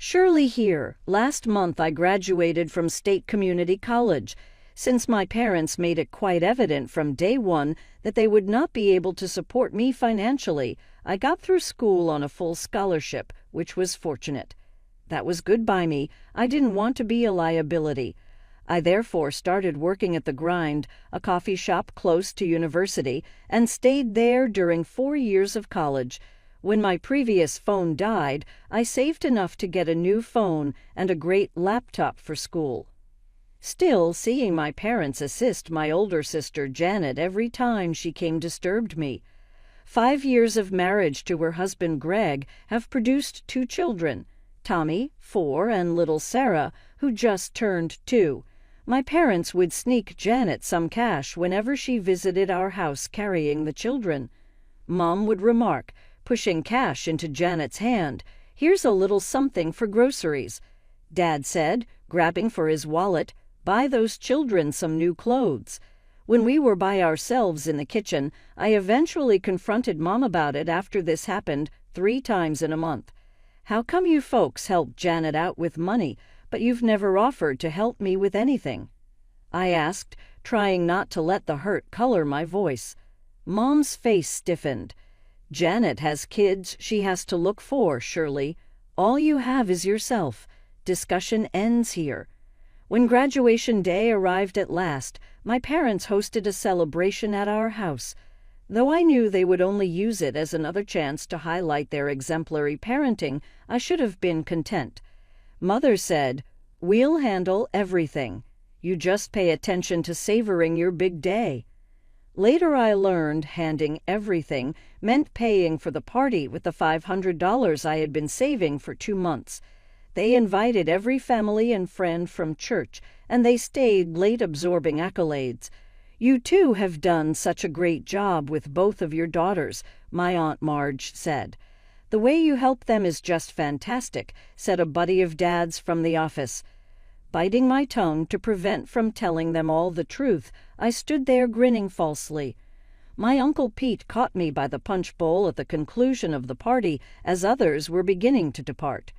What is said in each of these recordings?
Shirley here. Last month I graduated from State Community College. Since my parents made it quite evident from day one that they would not be able to support me financially, I got through school on a full scholarship, which was fortunate. That was good by me. I didn't want to be a liability. I therefore started working at The Grind, a coffee shop close to university, and stayed there during 4 years of college. When my previous phone died, I saved enough to get a new phone and a great laptop for school. Still, seeing my parents assist my older sister Janet every time she came disturbed me. 5 years of marriage to her husband Greg have produced 2 children, Tommy, 4, and little Sarah, who just turned 2. My parents would sneak Janet some cash whenever she visited our house carrying the children. Mom would remark, pushing cash into Janet's hand, "Here's a little something for groceries." Dad said, grabbing for his wallet, "Buy those children some new clothes." When we were by ourselves in the kitchen, I eventually confronted Mom about it after this happened 3 times in a month. "How come you folks help Janet out with money, but you've never offered to help me with anything?" I asked, trying not to let the hurt color my voice. Mom's face stiffened. "Janet has kids she has to look for, Shirley. All you have is yourself. Discussion ends here." When graduation day arrived at last, my parents hosted a celebration at our house. Though I knew they would only use it as another chance to highlight their exemplary parenting, I should have been content. Mother said, "We'll handle everything. You just pay attention to savoring your big day." Later I learned handing everything meant paying for the party with the $500 I had been saving for 2 months. They invited every family and friend from church, and they stayed late absorbing accolades. "You two have done such a great job with both of your daughters," my Aunt Marge said. "The way you help them is just fantastic," said a buddy of Dad's from the office. Biting my tongue to prevent from telling them all the truth, I stood there grinning falsely. My Uncle Pete caught me by the punch bowl at the conclusion of the party as others were beginning to depart.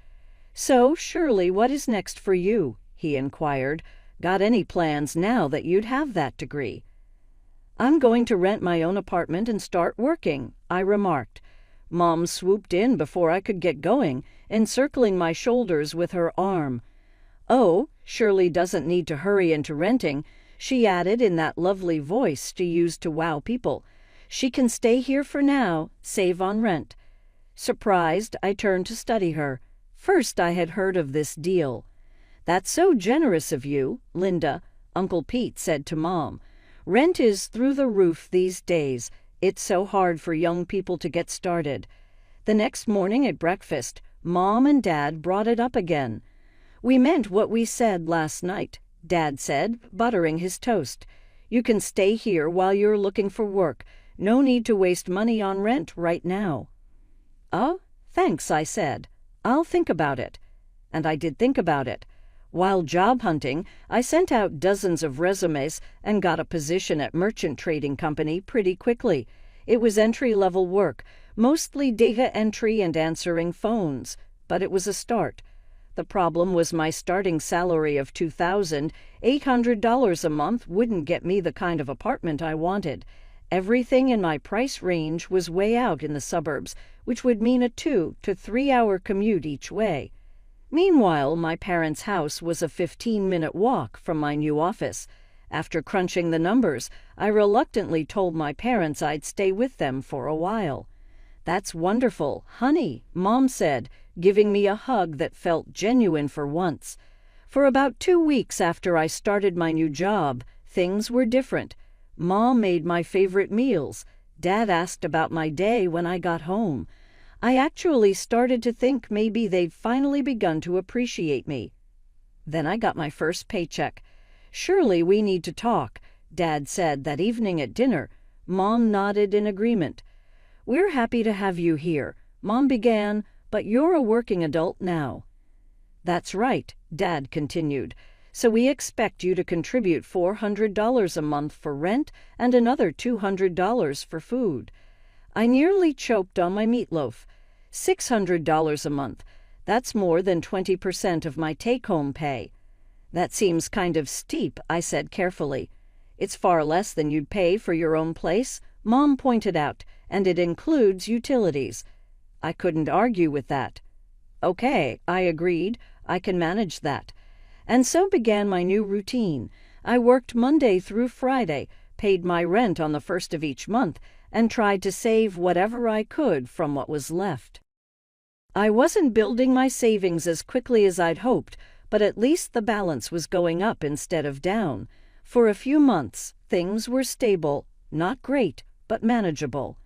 "So, Shirley, what is next for you?" he inquired. "Got any plans now that you'd have that degree?" "I'm going to rent my own apartment and start working," I remarked. Mom swooped in before I could get going, encircling my shoulders with her arm. "Oh, Shirley doesn't need to hurry into renting," she added in that lovely voice she used to wow people. "She can stay here for now, save on rent." Surprised, I turned to study her. First I had heard of this deal. "That's so generous of you, Linda," Uncle Pete said to Mom. "Rent is through the roof these days. It's so hard for young people to get started." The next morning at breakfast, Mom and Dad brought it up again. "We meant what we said last night," Dad said, buttering his toast. "You can stay here while you're looking for work. No need to waste money on rent right now." "Oh, thanks," I said. "I'll think about it." And I did think about it. While job hunting, I sent out dozens of resumes and got a position at Merchant Trading Company pretty quickly. It was entry-level work, mostly data entry and answering phones, but it was a start. The problem was my starting salary of $2,800 a month wouldn't get me the kind of apartment I wanted. Everything in my price range was way out in the suburbs, which would mean a 2 to 3 hour commute each way. Meanwhile, my parents' house was a 15-minute walk from my new office. After crunching the numbers, I reluctantly told my parents I'd stay with them for a while. "That's wonderful, honey," Mom said, giving me a hug that felt genuine for once. For about 2 weeks after I started my new job, things were different. Mom made my favorite meals. Dad asked about my day when I got home. I actually started to think maybe they'd finally begun to appreciate me. Then I got my first paycheck. "Surely we need to talk," Dad said that evening at dinner. Mom nodded in agreement. "We're happy to have you here," Mom began, "but you're a working adult now." "That's right," Dad continued. "So we expect you to contribute $400 a month for rent and another $200 for food." I nearly choked on my meatloaf. $600 a month. That's more than 20% of my take-home pay. That seems kind of steep, I said carefully. It's far less than you'd pay for your own place, Mom pointed out, and it includes utilities. I couldn't argue with that. Okay, I agreed. I can manage that. And so began my new routine. I worked Monday through Friday, paid my rent on the first of each month, and tried to save whatever I could from what was left. I wasn't building my savings as quickly as I'd hoped, but at least the balance was going up instead of down. For a few months, things were stable, not great, but manageable.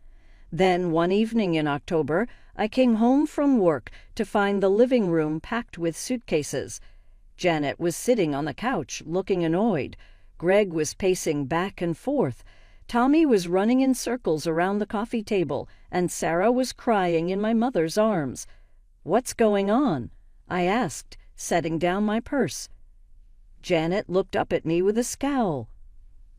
Then, one evening in October, I came home from work to find the living room packed with suitcases. Janet was sitting on the couch, looking annoyed. Greg was pacing back and forth. Tommy was running in circles around the coffee table, and Sarah was crying in my mother's arms. "What's going on?" I asked, setting down my purse. Janet looked up at me with a scowl.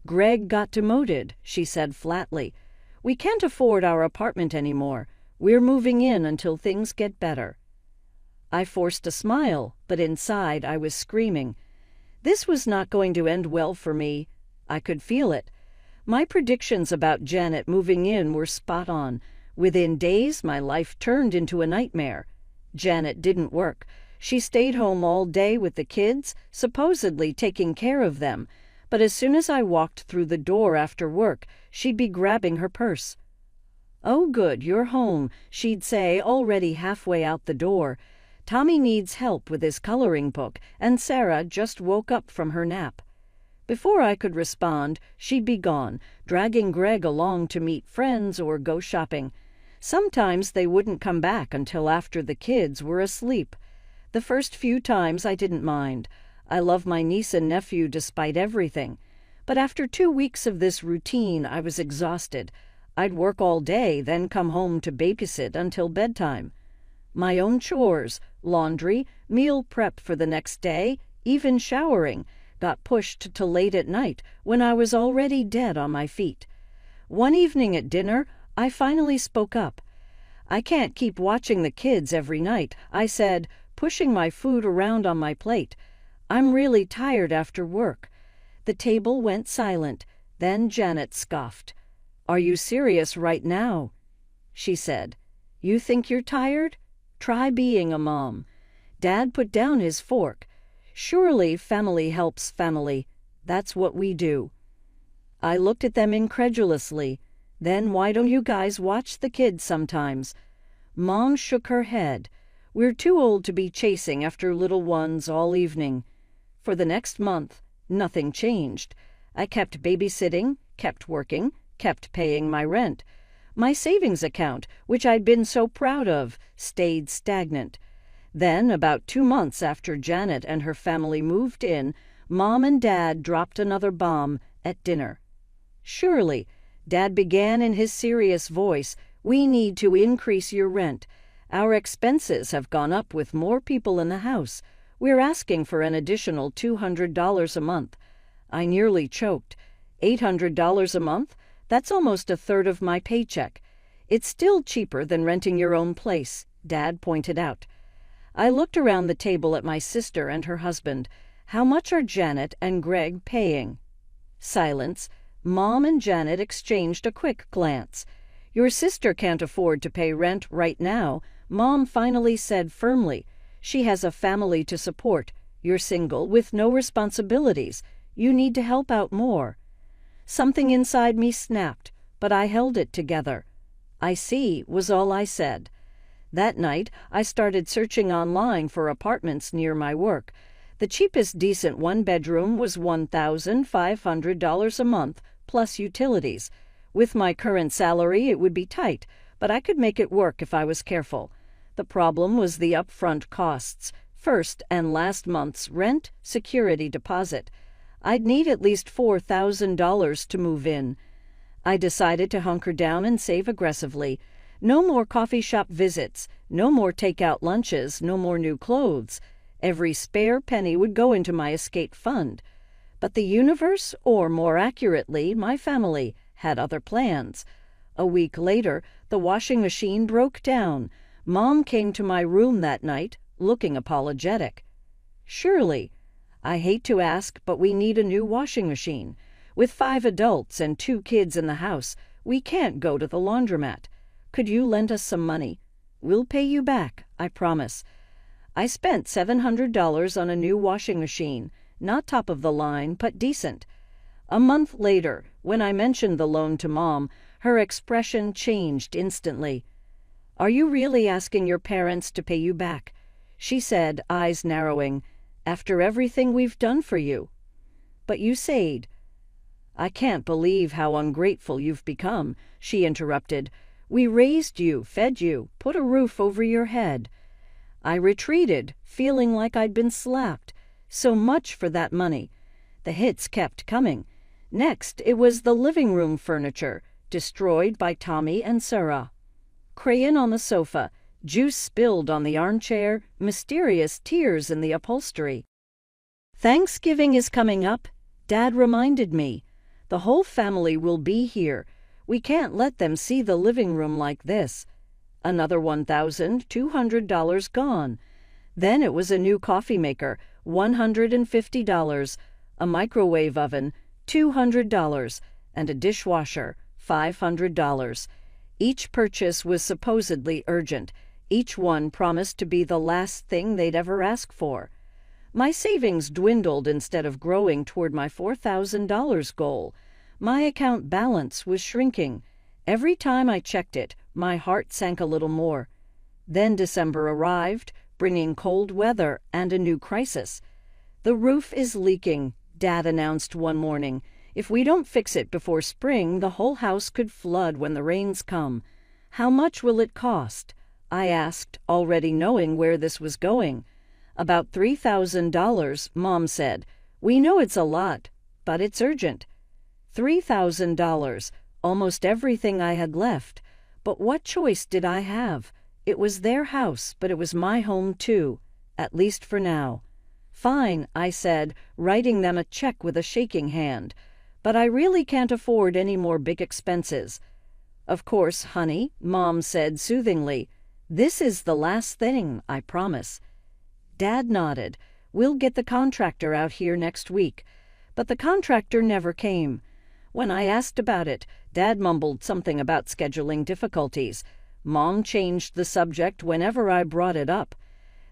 "Greg got demoted," she said flatly. "We can't afford our apartment anymore. We're moving in until things get better." I forced a smile, but inside I was screaming. This was not going to end well for me. I could feel it. My predictions about Janet moving in were spot on. Within days, my life turned into a nightmare. Janet didn't work. She stayed home all day with the kids, supposedly taking care of them. But as soon as I walked through the door after work, she'd be grabbing her purse. "Oh, good, you're home," she'd say, already halfway out the door. "Tommy needs help with his coloring book, and Sarah just woke up from her nap." Before I could respond, she'd be gone, dragging Greg along to meet friends or go shopping. Sometimes they wouldn't come back until after the kids were asleep. The first few times I didn't mind. I love my niece and nephew despite everything. But after 2 weeks of this routine, I was exhausted. I'd work all day, then come home to babysit until bedtime. My own chores, laundry, meal prep for the next day, even showering, got pushed to late at night when I was already dead on my feet. One evening at dinner, I finally spoke up. "I can't keep watching the kids every night," I said, pushing my food around on my plate. "I'm really tired after work." The table went silent. Then Janet scoffed. "Are you serious right now?" she said. "You think you're tired? Try being a mom." Dad put down his fork. "Surely family helps family. That's what we do." I looked at them incredulously. "Then why don't you guys watch the kids sometimes?" Mom shook her head. "We're too old to be chasing after little ones all evening." For the next month, nothing changed. I kept babysitting, kept working, kept paying my rent. My savings account, which I'd been so proud of, stayed stagnant. Then, about 2 months after Janet and her family moved in, Mom and Dad dropped another bomb at dinner. "Surely," Dad began in his serious voice, "we need to increase your rent. Our expenses have gone up with more people in the house. We're asking for an additional $200 a month." I nearly choked. $800 a month? That's almost a third of my paycheck. "It's still cheaper than renting your own place," Dad pointed out. I looked around the table at my sister and her husband. "How much are Janet and Greg paying?" Silence. Mom and Janet exchanged a quick glance. "Your sister can't afford to pay rent right now," Mom finally said firmly. "She has a family to support. You're single with no responsibilities. You need to help out more." Something inside me snapped, but I held it together. "I see," was all I said. That night, I started searching online for apartments near my work. The cheapest decent one-bedroom was $1,500 a month, plus utilities. With my current salary, it would be tight, but I could make it work if I was careful. The problem was the upfront costs, first and last month's rent, security deposit. I'd need at least $4,000 to move in. I decided to hunker down and save aggressively. No more coffee shop visits, no more takeout lunches, no more new clothes. Every spare penny would go into my escape fund. But the universe, or more accurately, my family, had other plans. A week later, the washing machine broke down. Mom came to my room that night, looking apologetic. "Surely. I hate to ask, but we need a new washing machine. With 5 adults and 2 kids in the house, we can't go to the laundromat. Could you lend us some money? We'll pay you back, I promise." I spent $700 on a new washing machine, not top of the line, but decent. A month later, when I mentioned the loan to Mom, her expression changed instantly. "Are you really asking your parents to pay you back?" she said, eyes narrowing. "After everything we've done for you." "But you said—" "I can't believe how ungrateful you've become," she interrupted. "We raised you, fed you, put a roof over your head." I retreated, feeling like I'd been slapped. So much for that money. The hits kept coming. Next, it was the living room furniture, destroyed by Tommy and Sarah. Crayon on the sofa, juice spilled on the armchair, mysterious tears in the upholstery. "Thanksgiving is coming up," Dad reminded me. "The whole family will be here. We can't let them see the living room like this." Another $1,200 gone. Then it was a new coffee maker, $150, a microwave oven, $200, and a dishwasher, $500. Each purchase was supposedly urgent. Each one promised to be the last thing they'd ever ask for. My savings dwindled instead of growing toward my $4,000 goal. My account balance was shrinking. Every time I checked it, my heart sank a little more. Then December arrived, bringing cold weather and a new crisis. "The roof is leaking," Dad announced one morning. "If we don't fix it before spring, the whole house could flood when the rains come." "How much will it cost?" I asked, already knowing where this was going. "About $3,000, Mom said. "We know it's a lot, but it's urgent." $3,000, almost everything I had left. But what choice did I have? It was their house, but it was my home too, at least for now. "Fine," I said, writing them a check with a shaking hand. "But I really can't afford any more big expenses." "Of course, honey," Mom said soothingly. "This is the last thing, I promise." Dad nodded. "We'll get the contractor out here next week." But the contractor never came. When I asked about it, Dad mumbled something about scheduling difficulties. Mom changed the subject whenever I brought it up.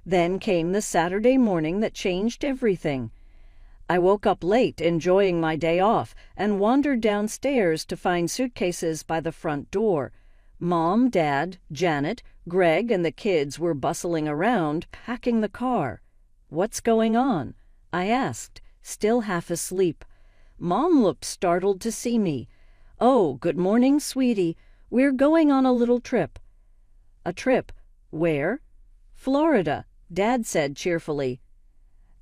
Then came the Saturday morning that changed everything. I woke up late, enjoying my day off, and wandered downstairs to find suitcases by the front door. Mom, Dad, Janet, Greg, and the kids were bustling around, packing the car. "What's going on?" I asked, still half asleep. Mom looked startled to see me. "Oh, good morning, sweetie. We're going on a little trip." "A trip? Where?" "Florida," Dad said cheerfully.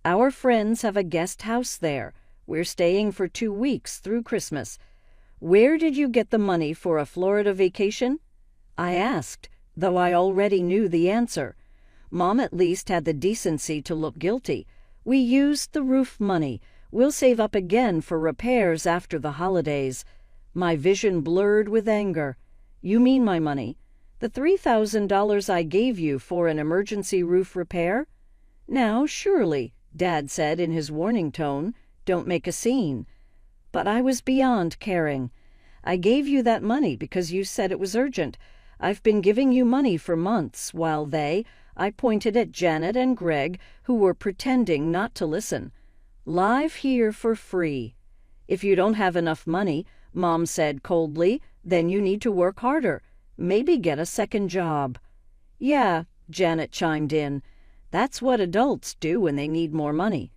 "Our friends have a guest house there. We're staying for 2 weeks through Christmas." "Where did you get the money for a Florida vacation?" I asked, though I already knew the answer. Mom at least had the decency to look guilty. "We used the roof money. We'll save up again for repairs after the holidays." My vision blurred with anger. "You mean my money? The $3,000 I gave you for an emergency roof repair?" "Now, surely," Dad said in his warning tone, "don't make a scene." But I was beyond caring. "I gave you that money because you said it was urgent. I've been giving you money for months, while I pointed at Janet and Greg, who were pretending not to listen. "Live here for free." "If you don't have enough money," Mom said coldly, "then you need to work harder. Maybe get a second job." "Yeah," Janet chimed in. "That's what adults do when they need more money."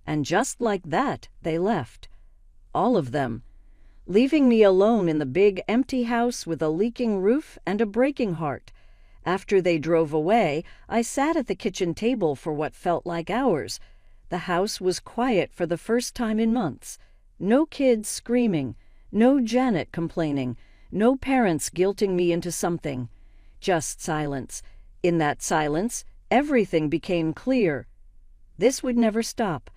And just like that, they left. All of them. Leaving me alone in the big empty house with a leaking roof and a breaking heart. After they drove away, I sat at the kitchen table for what felt like hours. The house was quiet for the first time in months. No kids screaming, no Janet complaining, no parents guilting me into something. Just silence. In that silence, everything became clear. This would never stop.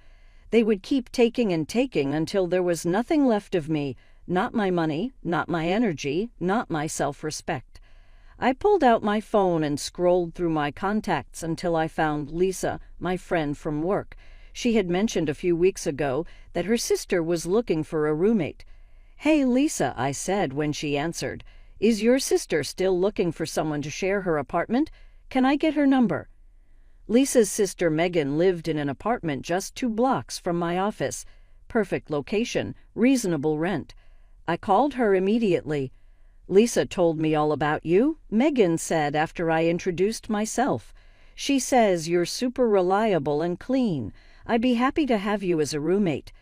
They would keep taking and taking until there was nothing left of me, not my money, not my energy, not my self-respect. I pulled out my phone and scrolled through my contacts until I found Lisa, my friend from work. She had mentioned a few weeks ago that her sister was looking for a roommate. "Hey, Lisa," I said when she answered. "Is your sister still looking for someone to share her apartment? Can I get her number?" Lisa's sister Megan lived in an apartment just 2 blocks from my office. Perfect location, reasonable rent. I called her immediately. "Lisa told me all about you," Megan said after I introduced myself. "She says you're super reliable and clean. I'd be happy to have you as a roommate."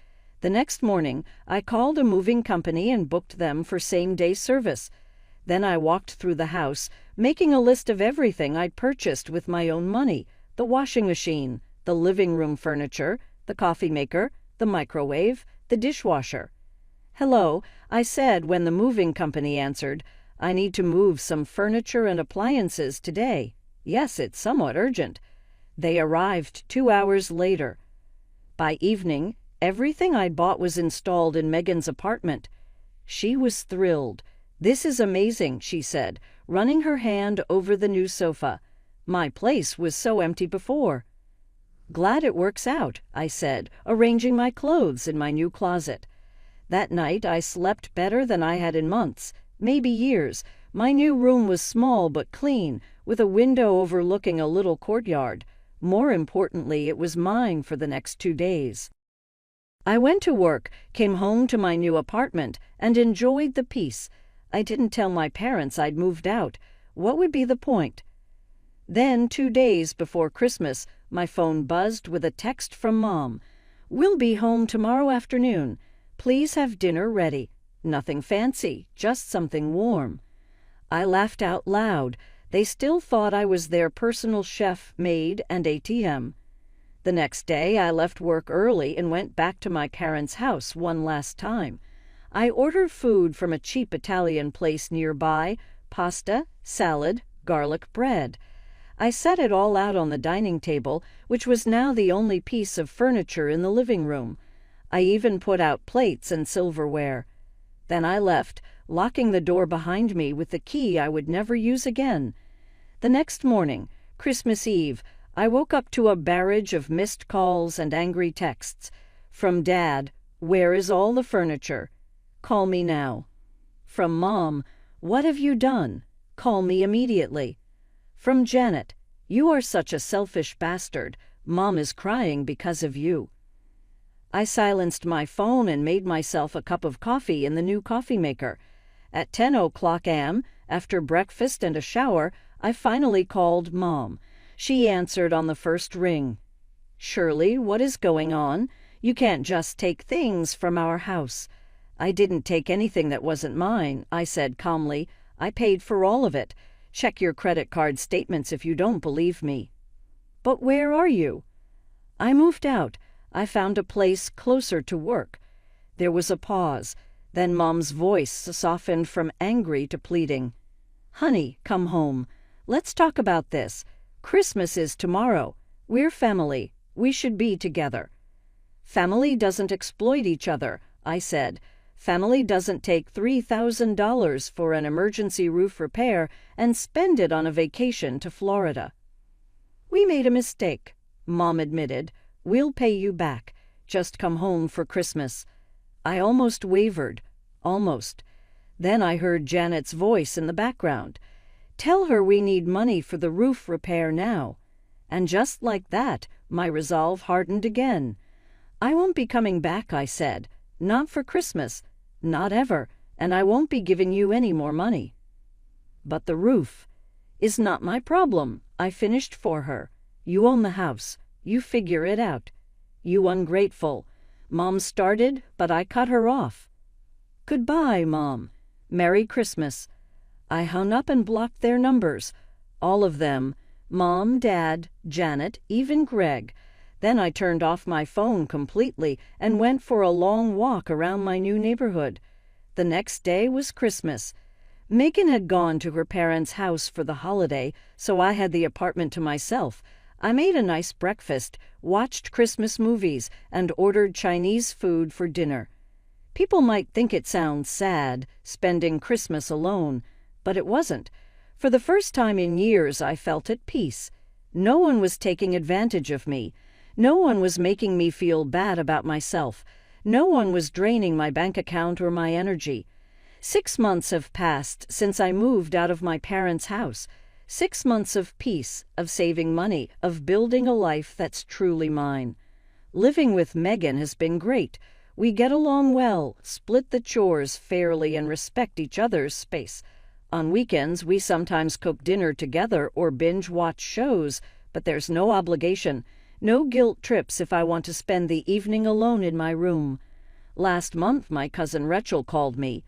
The next morning, I called a moving company and booked them for same-day service. Then I walked through the house, making a list of everything I'd purchased with my own money: the washing machine, the living room furniture, the coffee maker, the microwave, the dishwasher. "Hello," I said when the moving company answered. "I need to move some furniture and appliances today. Yes, it's somewhat urgent." They arrived 2 hours later. By evening, everything I'd bought was installed in Megan's apartment. She was thrilled. "This is amazing," she said, running her hand over the new sofa. "My place was so empty before." "Glad it works out," I said, arranging my clothes in my new closet. That night I slept better than I had in months, maybe years. My new room was small but clean, with a window overlooking a little courtyard. More importantly, it was mine for the next 2 days. I went to work, came home to my new apartment, and enjoyed the peace. I didn't tell my parents I'd moved out. What would be the point? Then, 2 days before Christmas, my phone buzzed with a text from Mom. "We'll be home tomorrow afternoon. Please have dinner ready. Nothing fancy, just something warm." I laughed out loud. They still thought I was their personal chef, maid, and ATM. The next day, I left work early and went back to my parents' house one last time. I ordered food from a cheap Italian place nearby: pasta, salad, garlic bread. I set it all out on the dining table, which was now the only piece of furniture in the living room. I even put out plates and silverware. Then I left, locking the door behind me with the key I would never use again. The next morning, Christmas Eve, I woke up to a barrage of missed calls and angry texts. From Dad: "Where is all the furniture? Call me now." From Mom: "What have you done? Call me immediately." From Janet: "You are such a selfish bastard. Mom is crying because of you." I silenced my phone and made myself a cup of coffee in the new coffee maker. At 10:00 a.m., after breakfast and a shower, I finally called Mom. She answered on the first ring. "Shirley, what is going on? You can't just take things from our house." "I didn't take anything that wasn't mine," I said calmly. "I paid for all of it. Check your credit card statements if you don't believe me." "But where are you?" "I moved out. I found a place closer to work." There was a pause. Then Mom's voice softened from angry to pleading. "Honey, come home. Let's talk about this. Christmas is tomorrow. We're family. We should be together." "Family doesn't exploit each other," I said. "Family doesn't take $3,000 for an emergency roof repair and spend it on a vacation to Florida." "We made a mistake," Mom admitted. "We'll pay you back. Just come home for Christmas." I almost wavered. Almost. Then I heard Janet's voice in the background. "Tell her we need money for the roof repair now." And just like that, my resolve hardened again. "I won't be coming back," I said. "Not for Christmas. Not ever. And I won't be giving you any more money." "But the roof is not my problem," I finished for her. "You own the house. You figure it out." "You ungrateful." Mom started, but I cut her off. "Goodbye, Mom. Merry Christmas." I hung up and blocked their numbers. All of them. Mom, Dad, Janet, even Greg. Then I turned off my phone completely and went for a long walk around my new neighborhood. The next day was Christmas. Megan had gone to her parents' house for the holiday, so I had the apartment to myself. I made a nice breakfast, watched Christmas movies, and ordered Chinese food for dinner. People might think it sounds sad, spending Christmas alone, but it wasn't. For the first time in years, I felt at peace. No one was taking advantage of me. No one was making me feel bad about myself. No one was draining my bank account or my energy. 6 months have passed since I moved out of my parents' house. 6 months of peace, of saving money, of building a life that's truly mine. Living with Megan has been great. We get along well, split the chores fairly, and respect each other's space. On weekends, we sometimes cook dinner together or binge-watch shows, but there's no obligation, no guilt trips if I want to spend the evening alone in my room. Last month, my cousin Rachel called me.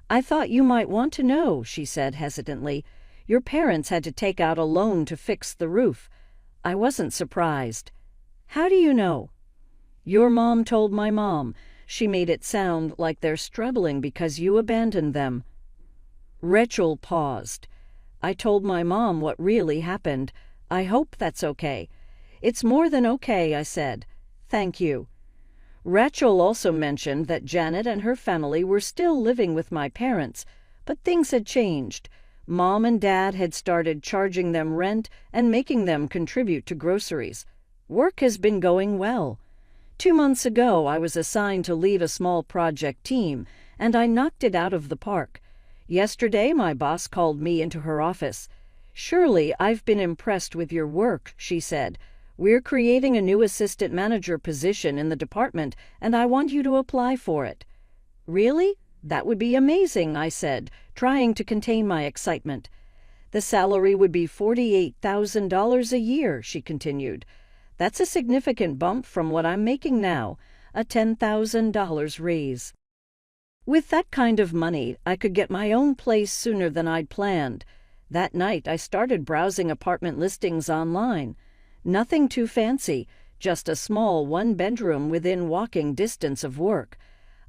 "I thought you might want to know," she said hesitantly. "Your parents had to take out a loan to fix the roof." I wasn't surprised. "How do you know?" "Your mom told my mom. She made it sound like they're struggling because you abandoned them." Rachel paused. I told my mom what really happened. "I hope that's okay." "It's more than okay," I said. "Thank you." Rachel also mentioned that Janet and her family were still living with my parents, but things had changed. Mom and Dad had started charging them rent and making them contribute to groceries. Work has been going well. 2 months ago, I was assigned to lead a small project team, and I knocked it out of the park. Yesterday, my boss called me into her office. "Surely I've been impressed with your work," she said. "We're creating a new assistant manager position in the department, and I want you to apply for it." "Really? That would be amazing," I said, trying to contain my excitement. "The salary would be $48,000 a year," she continued. "That's a significant bump from what I'm making now, a $10,000 raise. With that kind of money, I could get my own place sooner than I'd planned. That night, I started browsing apartment listings online. Nothing too fancy, just a small one-bedroom within walking distance of work.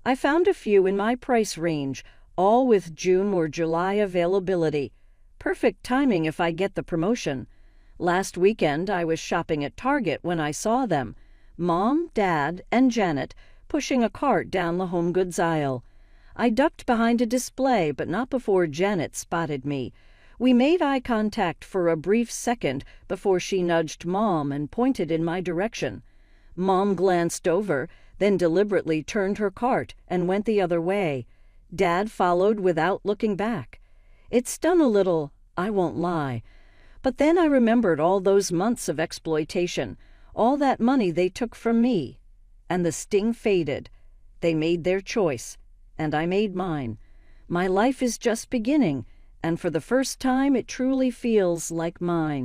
I found a few in my price range, all with June or July availability. Perfect timing if I get the promotion. Last weekend, I was shopping at Target when I saw them. Mom, Dad, and Janet pushing a cart down the home goods aisle. I ducked behind a display, but not before Janet spotted me. We made eye contact for a brief second before she nudged Mom and pointed in my direction. Mom glanced over, then deliberately turned her cart and went the other way. Dad followed without looking back. It stung a little, I won't lie. But then I remembered all those months of exploitation, all that money they took from me. And the sting faded. They made their choice, and I made mine. My life is just beginning, and for the first time it truly feels like mine.